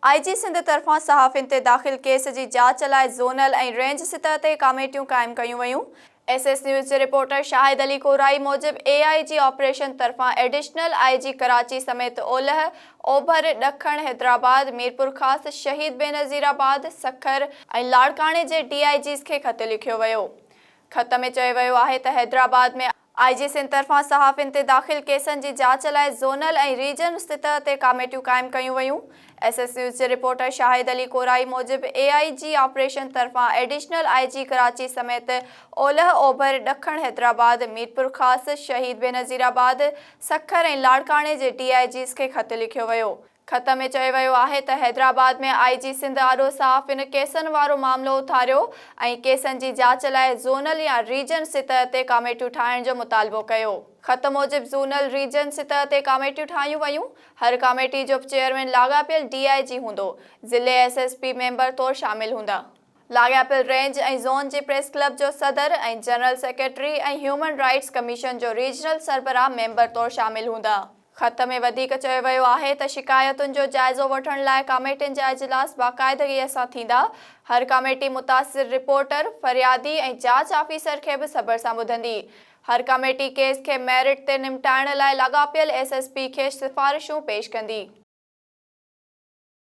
IG Sindh तरफ़ां सहाफ़ियुनि ते दाख़िल केस जी जाच लाइ ज़ोनल ऐं रेंज सतह ते कमेटियूं क़ाइमु कयूं वयूं। SS न्यूज़ जे रिपोर्टर शाहिद अली कोराई मूजिबि AIG ऑपरेशन तरफ़ां एडिशनल IG कराची समेत ओलह, ओभर, ॾखण हैदराबाद, मीरपुर ख़ास, शहीद बेनज़ीराबाद, सखर ऐं लाड़काणे जे DIGs खे ख़त लिखियो वियो। ख़त में चयो वियो आहे त हैदराबाद में IG सिंध तरफ़ां सहाफ़ियुनि ते दाख़िल केसनि जी जाच लाइ ज़ोनल ऐं रीजन सतह ते कमेटियूं क़ाइमु कयूं वयूं। SS न्यूज़ जे रिपोर्टर शाहिद अली कोराई मूजिबि AIG ऑपरेशन तरफ़ां एडिशनल IG कराची समेत ओलह, ओभर, ॾखण हैदराबाद, मीरपुर ख़ास, शहीद बेनज़ीराबाद, सखर ऐं लाड़काणे जे DIGs खे ख़त लिखियो वियो। ख़त में चयो वियो आहे त हैदराबाद में IG सिंध आॾो सहाफ़ियुनि केसनि वारो मामिलो उथारियो ऐं केसनि जी जाच लाइ ज़ोनल या रीजन सतह ते कमेटियूं ठाहिण जो मुतालबो कयो। ख़त मूजिबि ज़ोनल रीजन सतह ते कमेटियूं ठाहियूं वयूं। हर कमेटी जो चेयरमैन लाॻापियल DIG हूंदो। ज़िले SSP मेंबर तौरु शामिल हूंदा। लाॻापियल रेंज ऐं ज़ोन जे प्रेस क्लब जो सदर ऐं जनरल सेक्रेटरी ऐं ह्यूमन राइट्स कमीशन जो रीजनल सरबराह मेंबर तौरु शामिल हूंदा। ख़त में वधीक चयो वियो आहे त शिकायतुनि जो जाइज़ो वठण लाइ कमेटियुनि जा इजलास बाक़ाइदगीअ सां थींदा। हर कमेटी मुतासिर रिपोर्टर, फरियादी ऐं जाच ऑफिसर खे बि सबर सां ॿुधंदी। हर कमेटी केस खे मेरिट ते निपटाइण लाइ लाॻापियल SSP खे सिफ़ारिशूं पेश कंदी।